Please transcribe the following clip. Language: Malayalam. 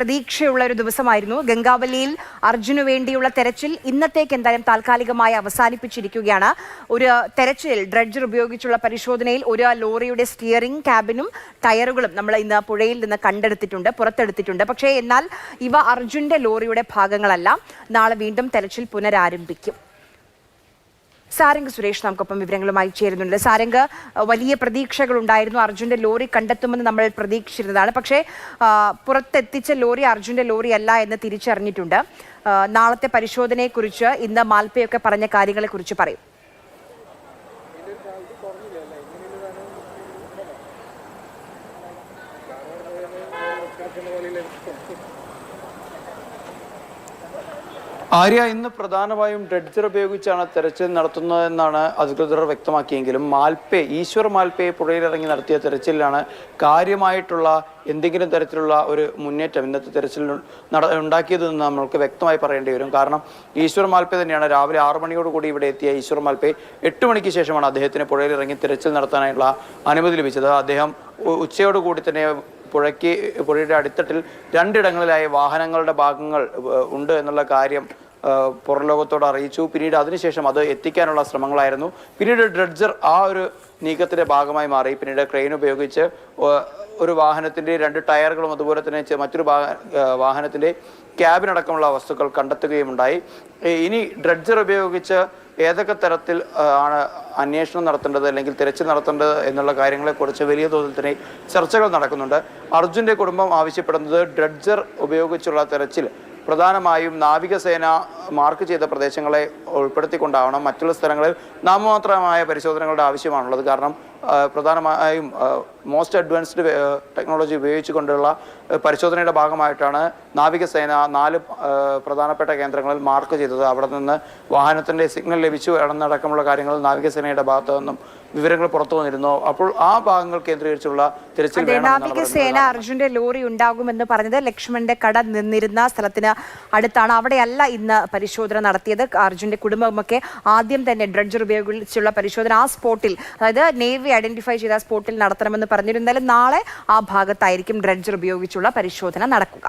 പ്രതീക്ഷയുള്ള ഒരു ദിവസമായിരുന്നു. ഗംഗാവലിയിൽ അർജുനു വേണ്ടിയുള്ള തെരച്ചിൽ ഇന്നത്തേക്ക് എന്തായാലും താൽക്കാലികമായി അവസാനിപ്പിച്ചിരിക്കുകയാണ്. ഒരു തെരച്ചിൽ ഡ്രഡ്ജർ ഉപയോഗിച്ചുള്ള പരിശോധനയിൽ ഒരു ലോറിയുടെ സ്റ്റിയറിംഗ് ക്യാബിനും ടയറുകളും നമ്മൾ ഇന്ന് പുഴയിൽ നിന്ന് പുറത്തെടുത്തിട്ടുണ്ട്. പക്ഷേ എന്നാൽ ഇവ അർജുന്റെ ലോറിയുടെ ഭാഗങ്ങളല്ല. നാളെ വീണ്ടും തെരച്ചിൽ പുനരാരംഭിക്കും. സാരംഗ് സുരേഷ് നമുക്കൊപ്പം വിവരങ്ങളുമായി ചേരുന്നുണ്ട്. സാരംഗ്, വലിയ പ്രതീക്ഷകളുണ്ടായിരുന്നു. അർജുന്റെ ലോറി കണ്ടെത്തുമെന്ന് നമ്മൾ പ്രതീക്ഷിച്ചിരുന്നതാണ്. പക്ഷേ പുറത്തെത്തിച്ച ലോറി അർജുന്റെ ലോറി അല്ല എന്ന് തിരിച്ചറിഞ്ഞിട്ടുണ്ട്. നാളത്തെ പരിശോധനയെക്കുറിച്ച് ഇന്ന് മാൽപ്പയൊക്കെ പറഞ്ഞ കാര്യങ്ങളെക്കുറിച്ച് പറയും. ആര്യ, ഇന്ന് പ്രധാനമായും ഡ്രഡ്ജർ ഉപയോഗിച്ചാണ് തെരച്ചിൽ നടത്തുന്നതെന്നാണ് അധികൃതർ വ്യക്തമാക്കിയെങ്കിലും ഈശ്വർ മാൽപ്പയെ പുഴയിലിറങ്ങി നടത്തിയ തെരച്ചിലാണ് കാര്യമായിട്ടുള്ള എന്തെങ്കിലും തരത്തിലുള്ള ഒരു മുന്നേറ്റം ഇന്നത്തെ തെരച്ചിൽ ഉണ്ടാക്കിയതെന്ന് നമ്മൾക്ക് വ്യക്തമായി പറയേണ്ടി വരും. കാരണം ഈശ്വർ മാൽപ്പെ തന്നെയാണ് രാവിലെ 6 മണിയോടുകൂടി ഇവിടെ എത്തിയ ഈശ്വർ മാൽപ്പെ 8 മണിക്ക് ശേഷമാണ് അദ്ദേഹത്തിന് പുഴയിലിറങ്ങി തെരച്ചിൽ നടത്താനായുള്ള അനുമതി ലഭിച്ചത്. അദ്ദേഹം ഉച്ചയോടുകൂടി തന്നെ പുഴയുടെ അടിത്തട്ടിൽ 2 ഇടങ്ങളിലായി വാഹനങ്ങളുടെ ഭാഗങ്ങൾ ഉണ്ട് എന്നുള്ള കാര്യം പുറം ലോകത്തോട് അറിയിച്ചു. പിന്നീട് അതിനുശേഷം അത് എത്തിക്കാനുള്ള ശ്രമങ്ങളായിരുന്നു. പിന്നീട് ഡ്രഡ്ജർ ആ ഒരു നീക്കത്തിന്റെ ഭാഗമായി മാറി. പിന്നീട് ക്രെയിൻ ഉപയോഗിച്ച് ഒരു വാഹനത്തിന്റെ 2 ടയറുകളും അതുപോലെ തന്നെ മറ്റൊരു വാഹനത്തിന്റെ ക്യാബിനടക്കമുള്ള വസ്തുക്കൾ കണ്ടെത്തുകയുമുണ്ടായി. ഇനി ഡ്രഡ്ജർ ഉപയോഗിച്ച് ഏതൊക്കെ തരത്തിൽ ആണ് അന്വേഷണം നടത്തേണ്ടത് അല്ലെങ്കിൽ തിരച്ചിൽ നടത്തേണ്ടത് എന്നുള്ള കാര്യങ്ങളെക്കുറിച്ച് വലിയ തോതിൽ തന്നെ ചർച്ചകൾ നടക്കുന്നുണ്ട്. അർജുന്റെ കുടുംബം ആവശ്യപ്പെടുന്നത് ഡ്രഡ്ജർ ഉപയോഗിച്ചുള്ള തെരച്ചിൽ പ്രധാനമായും നാവികസേന മാർക്ക് ചെയ്ത പ്രദേശങ്ങളെ ഉൾപ്പെടുത്തിക്കൊണ്ടാവണം. മറ്റുള്ള സ്ഥലങ്ങളിൽ നാമമാത്രമായ പരിശോധനകളുടെ ആവശ്യമാണുള്ളത്. കാരണം പ്രധാനമായും മോസ്റ്റ് അഡ്വാൻസ്ഡ് ടെക്നോളജി ഉപയോഗിച്ചുകൊണ്ടുള്ള പരിശോധനയുടെ ഭാഗമായിട്ടാണ് നാവികസേന 4 പ്രധാനപ്പെട്ട കേന്ദ്രങ്ങളിൽ മാർക്ക് ചെയ്തത്. അവിടെ നിന്ന് വാഹനത്തിൻ്റെ സിഗ്നൽ ലഭിച്ചു എന്നടക്കമുള്ള കാര്യങ്ങൾ നാവികസേനയുടെ ഭാഗത്തു നിന്നും വിവരങ്ങൾ പുറത്തു വന്നിരുന്നു. അപ്പോൾ ആ ഭാഗങ്ങൾ കേന്ദ്രീകരിച്ചുള്ള തിരച്ചിൽ. നാവികസേന അർജുന്റെ ലോറി ഉണ്ടാകുമെന്ന് പറഞ്ഞത് ലക്ഷ്മണന്റെ കട നിന്നിരുന്ന സ്ഥലത്തിന് അടുത്താണ്. അവിടെയല്ല ഇന്ന് പരിശോധന നടത്തിയത്. അർജുന്റെ കുടുംബമൊക്കെ ആദ്യം തന്നെ ഡ്രഡ്ജർ ഉപയോഗിച്ചുള്ള പരിശോധന ആ സ്പോട്ടിൽ, അതായത് നേവി ഐഡന്റിഫൈ ചെയ്ത സ്പോട്ടിൽ നടത്തണമെന്ന് പറഞ്ഞിരുന്നാലും നാളെ ആ ഭാഗത്തായിരിക്കും ഡ്രഡ്ജർ ഉപയോഗിച്ചുള്ള പരിശോധന നടക്കുക.